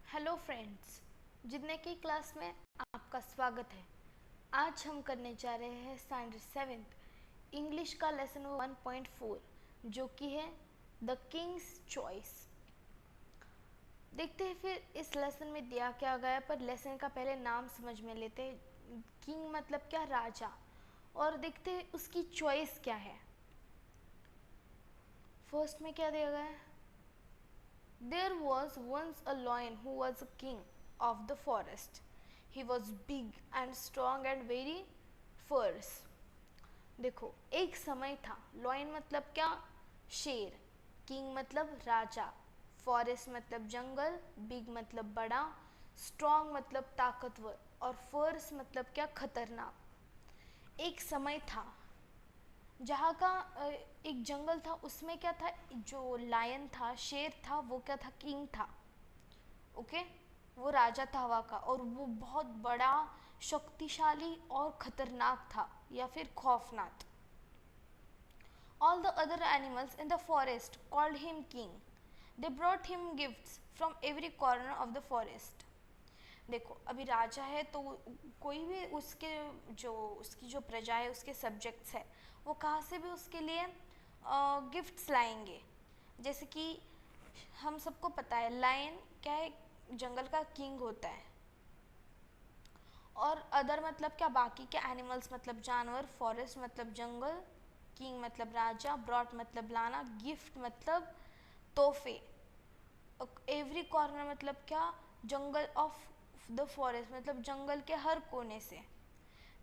Hello friends, जितने की class में आपका स्वागत है। आज हम करने जा रहे हैं स्टैंडर्ड 7th इंग्लिश का लेसन 1.4 जो कि है द किंग्स चॉइस। देखते हैं फिर इस लेसन में दिया क्या गया है, पर लेसन का पहले नाम समझ में लेते हैं। किंग मतलब क्या, राजा, और देखते हैं उसकी चॉइस क्या है। फर्स्ट में क्या दिया गया है, There was once a lion who was a king of the forest. He was big and strong and very fierce. देखो, एक समय था, लॉयन मतलब क्या, शेर, किंग मतलब राजा, फॉरेस्ट मतलब जंगल, बिग मतलब बड़ा, स्ट्रॉन्ग मतलब ताकतवर, और फर्स मतलब क्या, खतरनाक। एक समय था जहाँ का एक जंगल था, उसमें क्या था, जो लायन था, शेर था, वो क्या था, किंग था। ओके, वो राजा था हवा का, और वो बहुत बड़ा, शक्तिशाली और खतरनाक था, या फिर खौफनाक। All the other animals in the forest called him king. They brought him gifts from every corner of the forest. देखो, अभी राजा है तो कोई भी उसके उसकी जो प्रजा है, उसके सब्जेक्ट्स है, वो कहाँ से भी उसके लिए गिफ्ट्स लाएंगे। जैसे कि हम सबको पता है, लायन क्या है, जंगल का किंग होता है। और अदर मतलब क्या, बाकी के एनिमल्स मतलब जानवर, फॉरेस्ट मतलब जंगल, किंग मतलब राजा, ब्रॉट मतलब लाना, गिफ्ट मतलब तोहफे, एवरी कॉर्नर मतलब क्या, जंगल ऑफ द फॉरेस्ट मतलब जंगल के हर कोने से।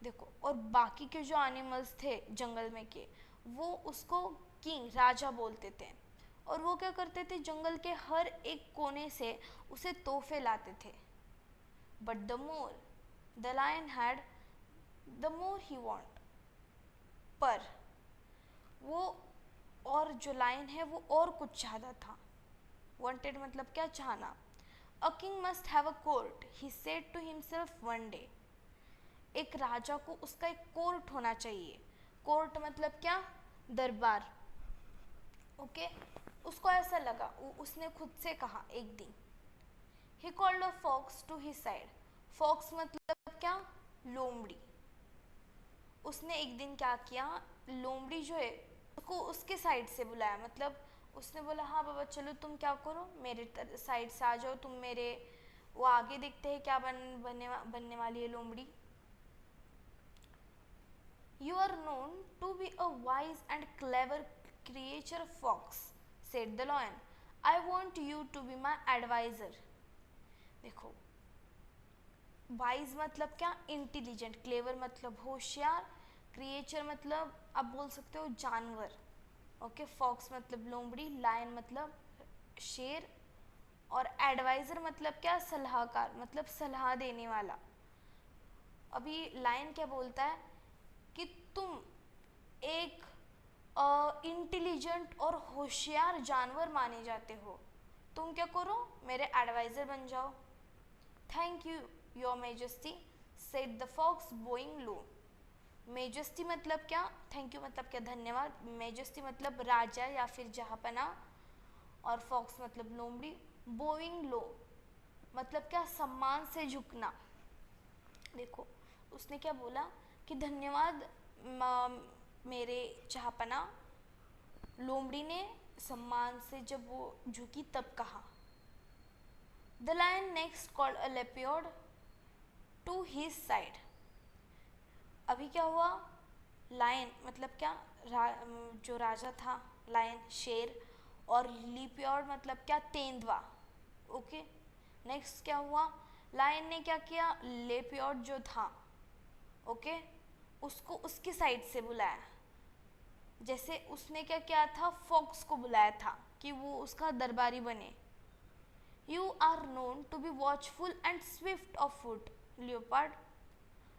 देखो, और बाकी के जो एनिमल्स थे जंगल में के, वो उसको किंग, राजा बोलते थे, और वो क्या करते थे, जंगल के हर एक कोने से उसे तोहफे लाते थे। But the more the lion had, the more he want, पर वो, और जो लायन है वो और कुछ चाहता था। wanted मतलब क्या, चाहना। A king must have a court, he said to himself one day. एक राजा को उसका एक कोर्ट होना चाहिए। कोर्ट मतलब क्या, दरबार। ओके, उसको ऐसा लगा, उसने खुद से कहा एक दिन। He called a fox to his side. Fox मतलब क्या, लोमड़ी। उसने एक दिन क्या किया, लोमड़ी जो है उसको उसके साइड से बुलाया, मतलब उसने बोला, हाँ बाबा चलो तुम क्या करो, मेरे साइड से आ जाओ, तुम मेरे, वो आगे देखते हैं क्या बनने वाली है लोमड़ी। You are known to be a wise and clever creature, fox, said the lion. I want you to be my advisor. देखो, वाइज मतलब क्या, इंटेलिजेंट, क्लेवर मतलब होशियार, क्रिएचर मतलब आप बोल सकते हो जानवर, ओके, फॉक्स मतलब लोमड़ी, लायन मतलब शेर, और एडवाइजर मतलब क्या, सलाहकार, मतलब सलाह देने वाला। अभी लायन क्या बोलता है कि तुम एक इंटेलिजेंट और होशियार जानवर माने जाते हो, तुम क्या करो, मेरे एडवाइजर बन जाओ। Thank you your majesty, said the fox bowing low. Majesty मतलब क्या, थैंक यू मतलब क्या, धन्यवाद, मेजेस्टी मतलब राजा या फिर जहाँपना, और फॉक्स मतलब लोमड़ी। बोइंग लो मतलब क्या, सम्मान से झुकना। देखो, उसने क्या बोला कि धन्यवाद मेरे जहाँपना। लोमड़ी ने सम्मान से जब वो झुकी तब कहा। The lion next called a leopard to his side. अभी क्या हुआ, लायन मतलब क्या, जो राजा था, लायन शेर, और लिपियॉर्ड मतलब क्या, तेंदुआ। ओके, नेक्स्ट क्या हुआ, लायन ने क्या किया, लेपियॉर्ड जो था, ओके, उसको उसकी साइड से बुलाया। जैसे उसने क्या किया था, फॉक्स को बुलाया था कि वो उसका दरबारी बने। You are known to be watchful and swift of foot, leopard.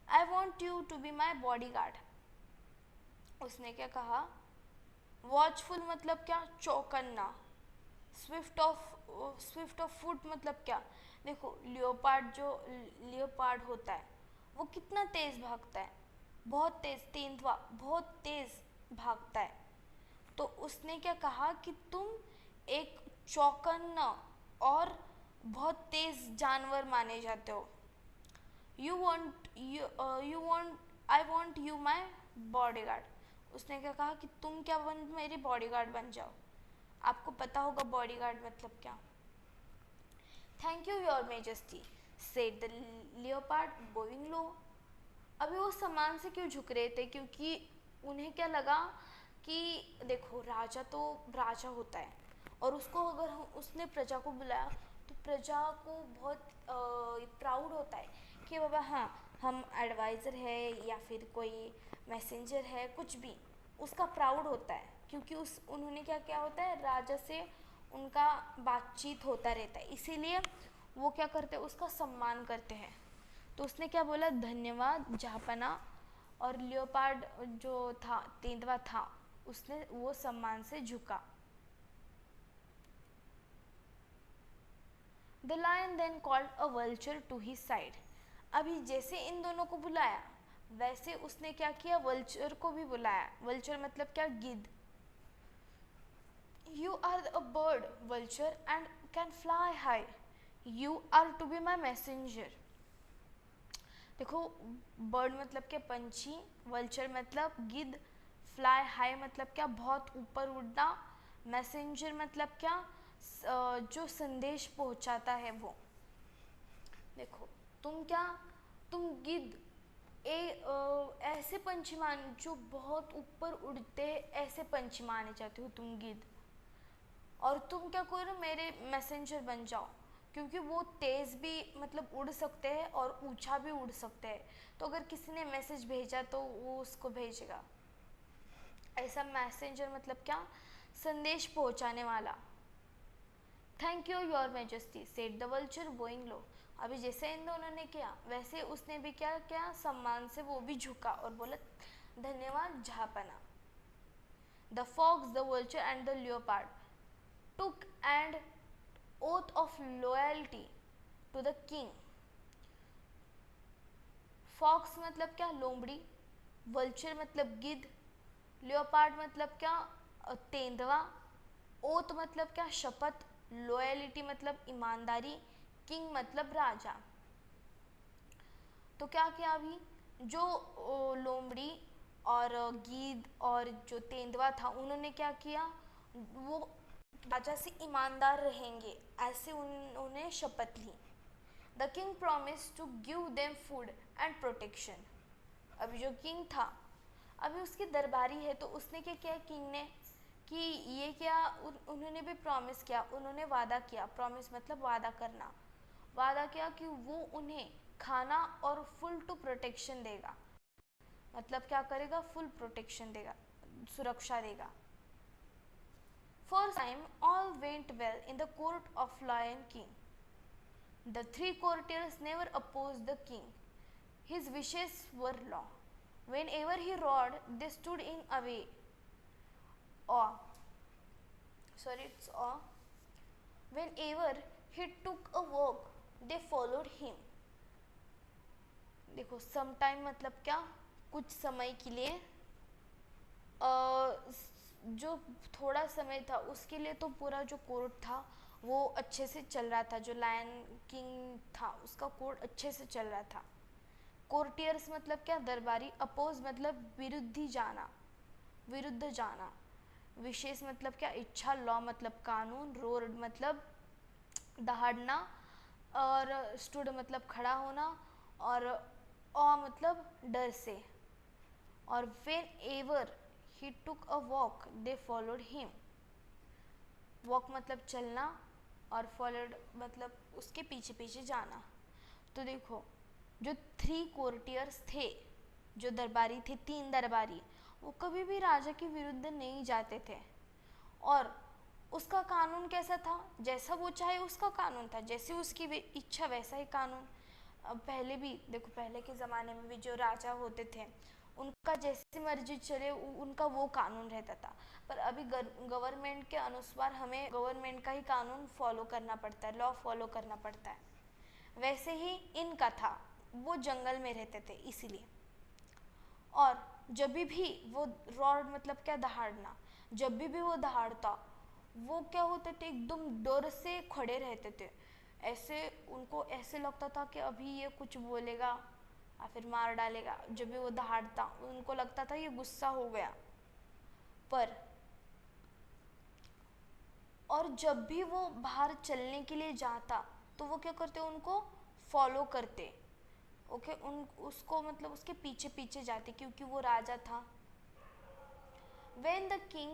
I want you to be my bodyguard. उसने क्या कहा, वॉचफुल मतलब क्या, चौकन्ना, स्विफ्ट ऑफ फुट मतलब क्या, देखो लियोपार्ड होता है, वो कितना तेज भागता है, बहुत तेज, तेंदुआ बहुत तेज भागता है। तो उसने क्या कहा कि तुम एक चौकन्ना और बहुत तेज जानवर माने जाते हो। You want I want you my bodyguard. उसने क्या कहा कि तुम क्या मेरी बॉडीगार्ड बन जाओ। आपको पता होगा बॉडीगार्ड मतलब क्या। Thank you your majesty said the leopard bowing low. अभी वो सम्मान से क्यों झुक रहे थे, क्योंकि उन्हें क्या लगा कि देखो राजा तो राजा होता है, और उसको अगर उसने प्रजा को बुलाया तो प्रजा को बहुत प्राउड होता है कि बाबा हाँ हम एडवाइज़र है या फिर कोई मैसेंजर है, कुछ भी उसका प्राउड होता है, क्योंकि उन्होंने क्या किया होता है, राजा से उनका बातचीत होता रहता है, इसीलिए वो क्या करते हैं, उसका सम्मान करते हैं। तो उसने क्या बोला, धन्यवाद जहाँपना। और लियोपार्ड जो था, तेंदुआ था, उसने वो सम्मान से झुका। The lion then called a vulture to his side. अभी जैसे इन दोनों को बुलाया वैसे उसने क्या किया, वल्चर को भी बुलाया। वल्चर मतलब क्या, गिद्ध। You are a bird vulture and can fly high, you are to be my messenger. देखो बर्ड मतलब क्या, पंछी, वल्चर मतलब गिद्ध, फ्लाई हाई मतलब क्या, बहुत ऊपर उड़ना, मैसेंजर मतलब क्या, जो संदेश पहुंचाता है वो। देखो तुम गिद्ध ऐसे पंछी मान जो बहुत ऊपर उड़ते हैं, ऐसे पंछी माने जाते हो तुम गिद्ध। और तुम क्या करो, मेरे मैसेंजर बन जाओ, क्योंकि वो तेज़ भी मतलब उड़ सकते हैं और ऊंचा भी उड़ सकते हैं। तो अगर किसी ने मैसेज भेजा तो वो उसको भेजेगा। ऐसा मैसेंजर मतलब क्या, संदेश पहुंचाने वाला। Thank you your majesty said the vulture bowing low. अभी जैसे इन दोनों ने किया वैसे उसने भी क्या क्या, सम्मान से वो भी झुका और बोला धन्यवाद जहाँपना। The fox, the vulture and the leopard took an oath of loyalty to the king. Fox मतलब क्या, लोमड़ी, वल्चर मतलब गिद्ध, लियोपार्ड मतलब क्या, तेंदुआ, ओथ मतलब क्या, शपथ, लॉयलिटी मतलब ईमानदारी, किंग मतलब राजा। तो क्या किया अभी, जो लोमड़ी और गिद्ध और जो तेंदुआ था, उन्होंने क्या किया, वो राजा से ईमानदार रहेंगे, ऐसे उन्होंने शपथ ली। The king promise to give them food and protection. अभी जो किंग था, अभी उसकी दरबारी है, तो उसने क्या किया किंग ने, कि ये क्या उन्होंने भी प्रॉमिस किया, उन्होंने वादा किया। प्रॉमिस मतलब वादा करना। वादा किया कि वो उन्हें खाना और फुल टू प्रोटेक्शन देगा। मतलब क्या करेगा, फुल प्रोटेक्शन देगा, सुरक्षा देगा। For a time all went well in the court of Lion King. The three courtiers never opposed the king. His wishes were law. Whenever he roared, they stood in awe. It's awe. Whenever he took a walk, they followed him. देखो some time मतलब क्या, कुछ समय के लिए, जो थोड़ा समय था उसके लिए तो पूरा जो कोर्ट था वो अच्छे से चल रहा था। जो लायन किंग था उसका कोर्ट अच्छे से चल रहा था। कोर्टियर्स मतलब क्या, दरबारी। अपोज मतलब विरुद्ध जाना, विरुद्ध जाना। विशेष मतलब क्या, इच्छा। लॉ मतलब कानून। रोड मतलब दहाड़ना। और स्टूड मतलब खड़ा होना। और ऑ मतलब डर से। और when ever he took a walk, they followed him. Walk मतलब चलना और followed मतलब उसके पीछे पीछे जाना। तो देखो जो 3 कोर्टियर्स थे, जो दरबारी थे, 3 दरबारी, वो कभी भी राजा के विरुद्ध नहीं जाते थे। और उसका कानून कैसा था, जैसा वो चाहे उसका कानून था, जैसे उसकी इच्छा वैसा ही कानून। पहले भी देखो, पहले के ज़माने में भी जो राजा होते थे उनका जैसी मर्जी चले उनका वो कानून रहता था। पर अभी गवर्नमेंट के अनुसार हमें गवर्नमेंट का ही कानून फॉलो करना पड़ता है, लॉ फॉलो करना पड़ता है। वैसे ही इनका था, वो जंगल में रहते थे इसीलिए। और जब भी वो रॉड मतलब क्या, दहाड़ना, जब भी वो दहाड़ता वो क्या होते थे, एकदम डर से खड़े रहते थे, ऐसे उनको ऐसे लगता था कि अभी ये कुछ बोलेगा या फिर मार डालेगा। जब भी वो दहाड़ता उनको लगता था ये गुस्सा हो गया। पर और जब भी वो बाहर चलने के लिए जाता तो वो क्या करते, उनको फॉलो करते। ओके, उन उसको मतलब उसके पीछे पीछे जाते क्योंकि वो राजा था। When the king,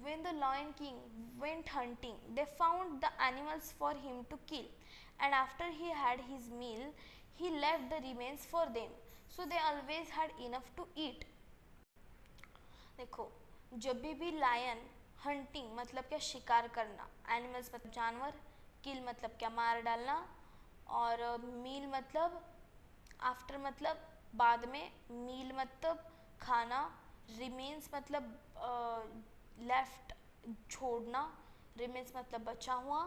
when the lion king went hunting, they found the animals for him to kill, and after he had his meal, he left the remains for them. So they always had enough to eat. देखो, जब भी lion hunting मतलब क्या, शिकार करना, animals मतलब जानवर, किल मतलब क्या, मार डालना, और मील मतलब आफ्टर मतलब बाद में, मील मतलब खाना, रिमेन्स मतलब लेफ्ट छोड़ना, रिमेन्स मतलब बचा हुआ,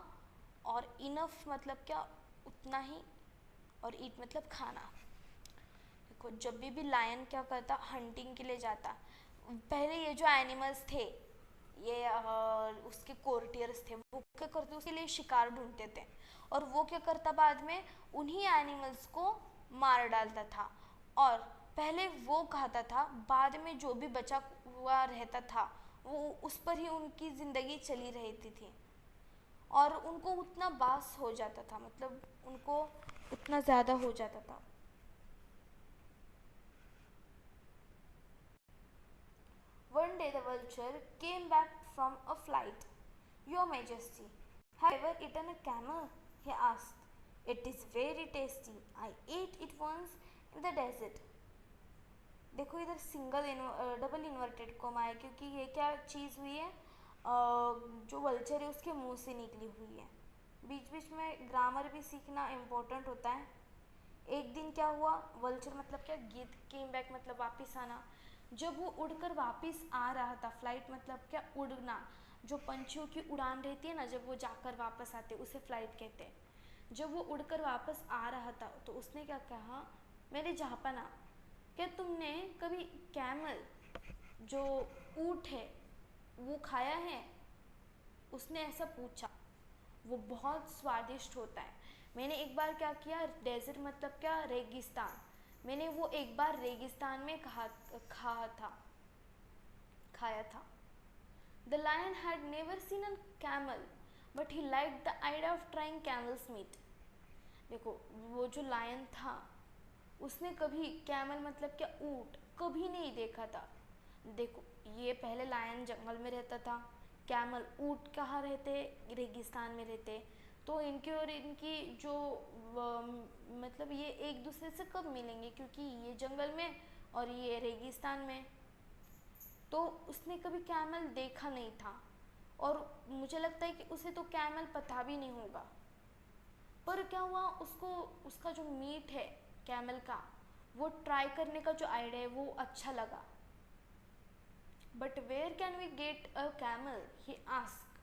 और इनफ मतलब क्या, उतना ही, और ईट मतलब खाना। देखो, जब भी लायन क्या करता, हंटिंग के लिए जाता, पहले ये जो एनिमल्स थे, ये उसके कोर्टियर्स थे, वो क्या करते, उसके लिए शिकार ढूंढते थे, और वो क्या करता, बाद में उन्हीं एनिमल्स को मार डालता था, और पहले वो खाता था, बाद में जो भी बचा हुआ रहता था वो उस पर ही उनकी ज़िंदगी चली रहती थी, और उनको उतना बास हो जाता था, मतलब उनको उतना ज़्यादा हो जाता था। One day the vulture came back from a flight. Your Majesty, have you ever eaten a camel? He asked. It is very tasty. I ate it once in the desert. देखो इधर सिंगल डबल इन्वर्टेड कोमा है क्योंकि ये क्या चीज़ हुई है, जो vulture है उसके मुंह से निकली हुई है। बीच बीच में ग्रामर भी सीखना इम्पोर्टेंट होता है। एक दिन क्या हुआ, वल्चर मतलब क्या, गिद्ध, केम बैक मतलब वापस आना। जब वो उड़कर वापस आ रहा था, फ्लाइट मतलब क्या, उड़ना, जो पंछियों की उड़ान रहती है ना, जब वो जाकर वापस आते उसे फ्लाइट कहते हैं। जब वो उड़कर वापस आ रहा था तो उसने क्या कहा, मेरे जहाँपना, क्या तुमने कभी कैमल, जो ऊँट है, वो खाया है? उसने ऐसा पूछा। वो बहुत स्वादिष्ट होता है। मैंने एक बार क्या किया, डेजर्ट मतलब क्या, रेगिस्तान, मैंने वो एक बार रेगिस्तान में खाया था। The lion had never seen a camel, but he liked the idea of trying camel's meat. देखो, वो जो लायन था उसने कभी कैमल मतलब क्या, ऊँट, कभी नहीं देखा था। देखो, ये पहले लायन जंगल में रहता था, कैमल, ऊँट कहाँ रहते, रेगिस्तान में रहते, तो इनकी और इनकी जो मतलब ये एक दूसरे से कब मिलेंगे, क्योंकि ये जंगल में और ये रेगिस्तान में। तो उसने कभी कैमल देखा नहीं था, और मुझे लगता है कि उसे तो कैमल पता भी नहीं होगा। पर क्या हुआ, उसको उसका जो मीट है कैमल का, वो ट्राई करने का जो आइडिया है वो अच्छा लगा। But where can we get a camel, he ask.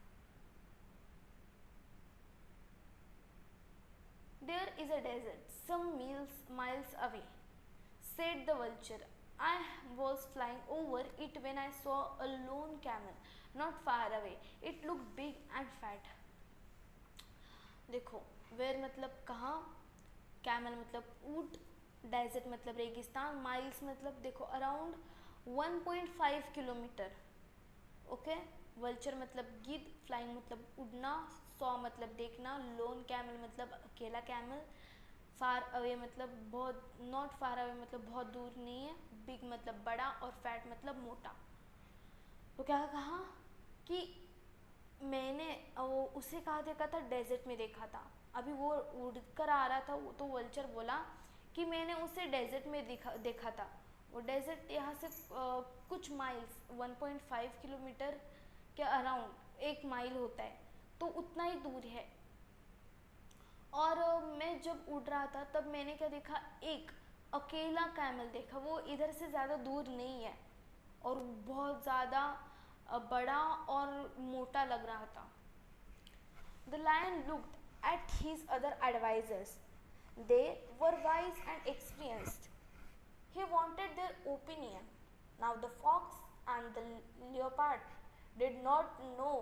There is a desert some miles away, said the vulture. I was flying over it when I saw a lone camel not far away. It looked big and fat. देखो, where मतलब कहाँ, camel मतलब ऊँट, desert मतलब रेगिस्तान, miles मतलब देखो around 1.5 kilometre. Okay, vulture मतलब गिद्ध, फ्लाइंग मतलब उड़ना, सॉ मतलब देखना, लोन कैमल मतलब अकेला कैमल, फार अवे मतलब बहुत, नॉट फार अवे मतलब बहुत दूर नहीं है, बिग मतलब बड़ा, और फैट मतलब मोटा। तो क्या कहा कि मैंने वो उसे कहा देखा था, डेजर्ट में देखा था। अभी वो उड़कर आ रहा था, तो वल्चर बोला कि मैंने उसे डेजर्ट में देखा था। वो डेजर्ट यहाँ से कुछ माइल्स, 1.5 किलोमीटर के अराउंड, 1 माइल होता है, तो उतना ही दूर है। और मैं जब उड़ रहा था तब मैंने क्या देखा, एक अकेला कैमल देखा। वो इधर से ज़्यादा दूर नहीं है, और बहुत ज़्यादा बड़ा और मोटा लग रहा था। The lion looked at his other advisors. They were wise and experienced. He wanted their opinion. Now the fox and the leopard did not know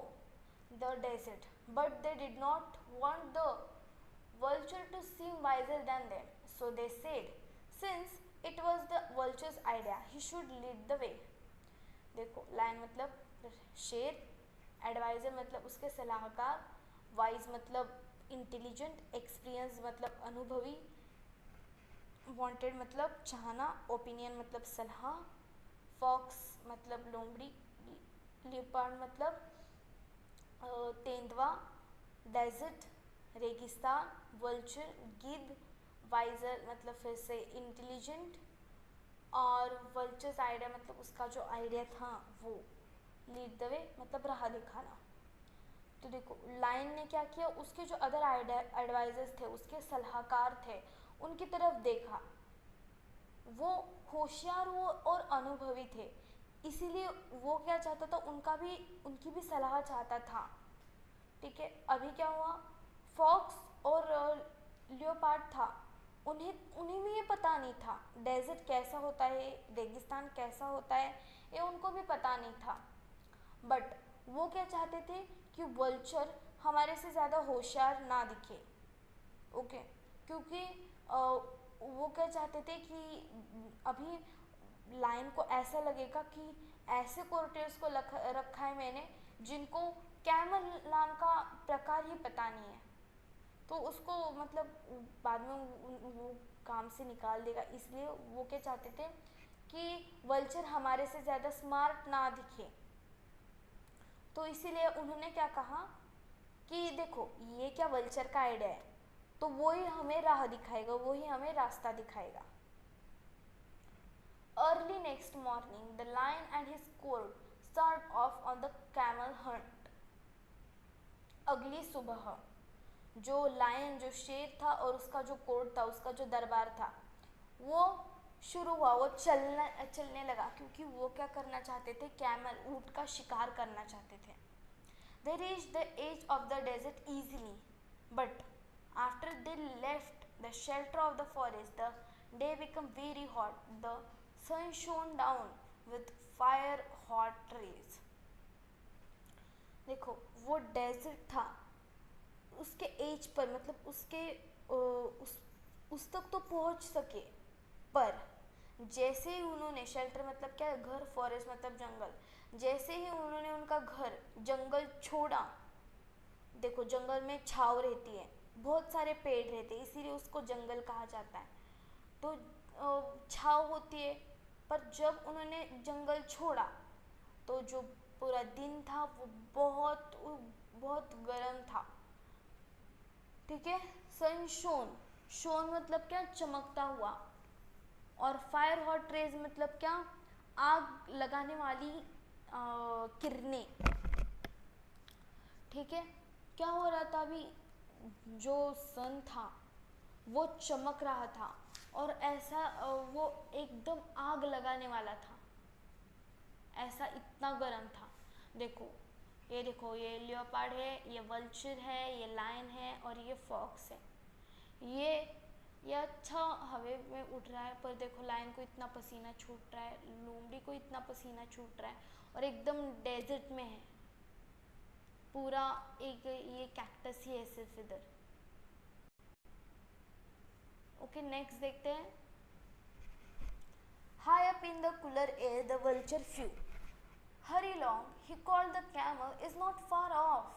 the desert, but they did not want the vulture to seem wiser than them. So they said, since it was the vulture's idea, he should lead the way. देखो lion मतलब शेर, adviser मतलब उसके सलाहकार, wise मतलब intelligent, experience मतलब अनुभवी, wanted मतलब चाहना, ओपिनियन मतलब सलाह, फॉक्स मतलब लोमड़ी, लियोपार्ड मतलब तेंदुआ, डेजर्ट रेगिस्तान, वल्चर गिद्ध, वाइजर मतलब फिर से इंटेलिजेंट, और वल्चर्स आइडिया मतलब उसका जो आइडिया था वो, लीड द वे मतलब राह दिखाना। तो देखो लायन ने क्या किया, उसके जो अदर एडवाइजर्स थे, उसके सलाहकार थे, उनकी तरफ देखा। वो होशियार वो और अनुभवी थे, इसीलिए वो क्या चाहता था, उनकी भी सलाह चाहता था। ठीक है, अभी क्या हुआ, फॉक्स और लियोपार्ड था, उन्हें भी ये पता नहीं था डेजर्ट कैसा होता है, रेगिस्तान कैसा होता है, ये उनको भी पता नहीं था। बट वो क्या चाहते थे कि वल्चर हमारे से ज़्यादा होशियार ना दिखे। ओके, क्योंकि वो क्या चाहते थे कि अभी लायन को ऐसा लगेगा कि ऐसे कोर्टेज को रखा है मैंने जिनको कैमल नाम का प्रकार ही पता नहीं है, तो उसको मतलब बाद में वो काम से निकाल देगा। इसलिए वो क्या चाहते थे कि वल्चर हमारे से ज़्यादा स्मार्ट ना दिखे। तो इसीलिए उन्होंने क्या कहा कि देखो ये क्या वल्चर का आइडिया है, तो वो ही हमें राह दिखाएगा, वो ही हमें रास्ता दिखाएगा। Early next morning, the lion and his court start off on the camel hunt. अगली सुबह जो लायन, जो शेर था और उसका जो कोर्ट था, उसका जो दरबार था, वो शुरू हुआ, वो चलने लगा, क्योंकि वो क्या करना चाहते थे, कैमल, ऊंट का शिकार करना चाहते थे। They reached the edge of the desert easily, but after they left the shelter of the forest, the day became very hot. The sun shone down with fire hot rays. देखो वो desert था, उसके as per मतलब उसके उस तक तो पहुंच सके, पर जैसे ही उन्होंने, शेल्टर मतलब क्या, घर, फॉरेस्ट मतलब जंगल, जैसे ही उन्होंने उनका घर जंगल छोड़ा, देखो जंगल में छाव रहती है, बहुत सारे पेड़ रहते हैं, इसीलिए उसको जंगल कहा जाता है, तो छाव होती है। पर जब उन्होंने जंगल छोड़ा तो जो पूरा दिन था वो बहुत बहुत गर्म था। ठीक है, सन शोन मतलब क्या, चमकता हुआ, और फायर हॉट रेज मतलब क्या, आग लगाने वाली किरणें। ठीक है, क्या हो रहा था अभी, जो सन था वो चमक रहा था और ऐसा वो एकदम आग लगाने वाला था, ऐसा इतना गर्म था। देखो ये लियोपार्ड है, ये वल्चर है, ये लायन है और ये फॉक्स है। ये अच्छा हवे में उड़ रहा है, पर देखो लायन को इतना पसीना छूट रहा है, लोमड़ी को इतना पसीना छूट रहा है, और एकदम डेजर्ट में है पूरा, एक ये कैक्टस ही है सिर्फ इधर। ओके, नेक्स्ट देखते हैं। High up in the cooler air, the vulture flew. Hurry long, he called, the camel is not far off.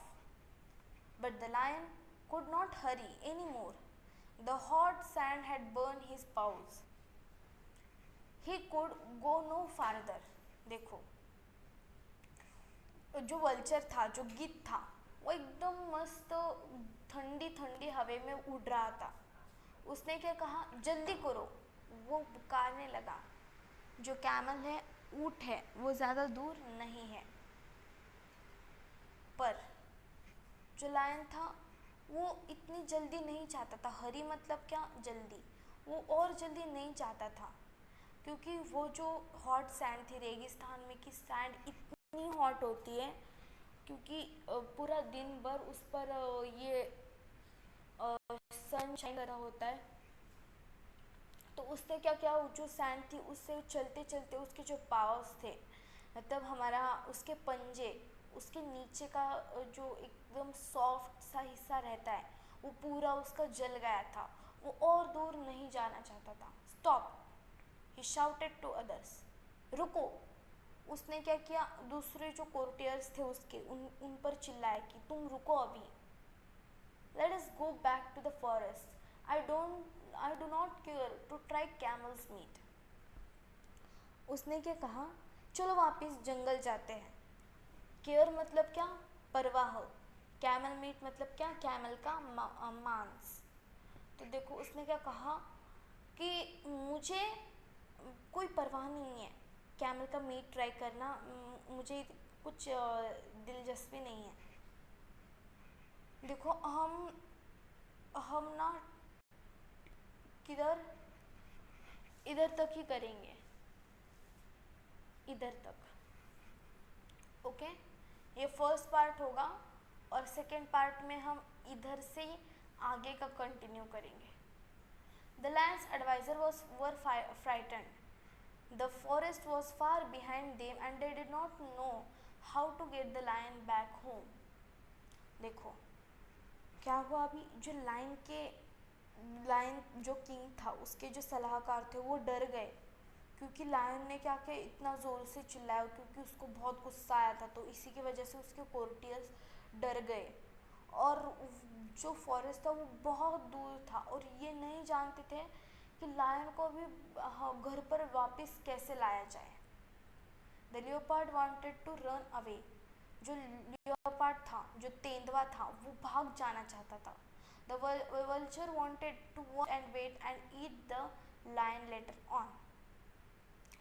But the lion could not hurry anymore. The hot sand had burned his paws. He could go no farther. देखो जो vulture था, जो गिद्ध था, वो एकदम मस्त ठंडी ठंडी हवा में उड़ रहा था। उसने क्या कहा, जल्दी करो, वो पुकारने लगा, जो कैमल है, ऊंट है, वो ज़्यादा दूर नहीं है। पर जो लायन था वो इतनी जल्दी नहीं चाहता था, हरी मतलब क्या, जल्दी, वो और जल्दी नहीं चाहता था, क्योंकि वो जो हॉट सैंड थी, रेगिस्तान में की सैंड इतनी हॉट होती है, क्योंकि पूरा दिन भर उस पर ये सनशाइन कर रहा होता है, तो उसने क्या किया, जो सैंड थी उससे चलते चलते उसके जो पावर्स थे, मतलब हमारा उसके पंजे, उसके नीचे का जो एकदम सॉफ्ट सा हिस्सा रहता है, वो पूरा उसका जल गया था, वो और दूर नहीं जाना चाहता था। Stop, he shouted to others, रुको। उसने क्या किया, दूसरे जो कोर्टियर्स थे उसके उन पर चिल्लाया कि तुम रुको अभी। Let us go back to the forest, I do not care to try camels meat. उसने क्या कहा, चलो वापस जंगल जाते हैं। केयर मतलब क्या, परवाह। कैमल मीट मतलब क्या, कैमल का मांस। तो देखो उसने क्या कहा कि मुझे कोई परवाह नहीं है कैमल का मीट ट्राई करना, मुझे कुछ दिलचस्पी नहीं है। देखो हम ना किधर, इधर तक ही करेंगे, इधर तक। ओके, ये फर्स्ट पार्ट होगा और सेकेंड पार्ट में हम इधर से आगे का कंटिन्यू करेंगे। The lion's advisor were frightened. The forest was far behind them and they did not know how to get the lion back home. देखो क्या हुआ अभी, जो लायन जो किंग था उसके जो सलाहकार थे वो डर गए, क्योंकि लायन ने क्या किया, इतना ज़ोर से चिल्लाया क्योंकि उसको बहुत गुस्सा आया था। तो इसी की वजह से उसके कोर्टियर्स डर गए और जो फॉरेस्ट था वो बहुत दूर था और ये नहीं जानते थे कि लायन को भी घर पर वापस कैसे लाया जाए। The leopard wanted to run away, जो लियोपार्ड था, जो तेंदुआ था, वो भाग जाना चाहता था। The vulture wanted to watch and wait and eat the lion later on.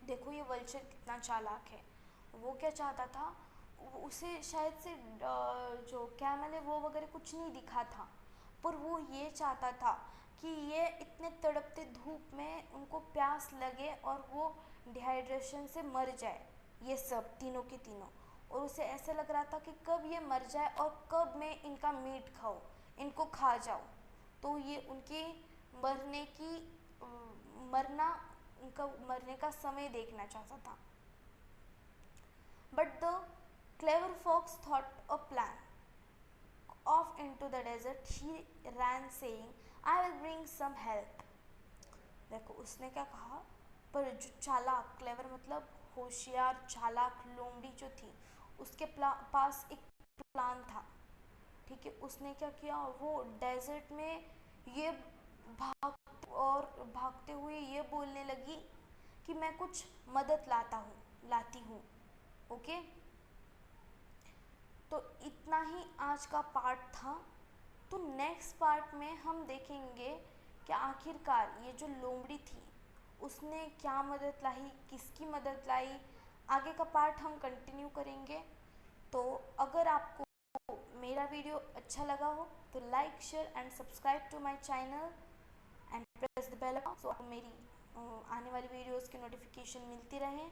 देखो ये वल्चर कितना चालाक है, वो क्या चाहता था, उसे शायद से जो कैमल है वो वगैरह कुछ नहीं दिखा था, पर वो ये चाहता था कि ये इतने तड़पते धूप में उनको प्यास लगे और वो डिहाइड्रेशन से मर जाए, ये सब तीनों के तीनों। और उसे ऐसे लग रहा था कि कब ये मर जाए और कब मैं इनका मीट खाऊं, इनको खा जाऊं। तो ये उनके उनका मरने का समय देखना चाहता था। But the clever fox thought a plan. Off into the desert he ran saying, I will bring some help. देखो उसने क्या कहा, पर जो चालाक, क्लेवर मतलब होशियार, चालाक लोमड़ी जो थी उसके पास एक प्लान था। ठीक है, उसने क्या किया, वो डेजर्ट में ये भागते हुए ये बोलने लगी कि मैं कुछ मदद लाती हूँ। ओके, तो इतना ही आज का पार्ट था। तो नेक्स्ट पार्ट में हम देखेंगे कि आखिरकार ये जो लोमड़ी थी उसने क्या मदद लाई, किसकी मदद लाई। आगे का पार्ट हम कंटिन्यू करेंगे। तो अगर आपको मेरा वीडियो अच्छा लगा हो तो like, share and subscribe to my channel and press the bell icon, so आपको मेरी आने वाली वीडियोस की नोटिफिकेशन मिलती रहे।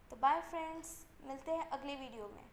तो बाय फ्रेंड्स, मिलते हैं अगले वीडियो में।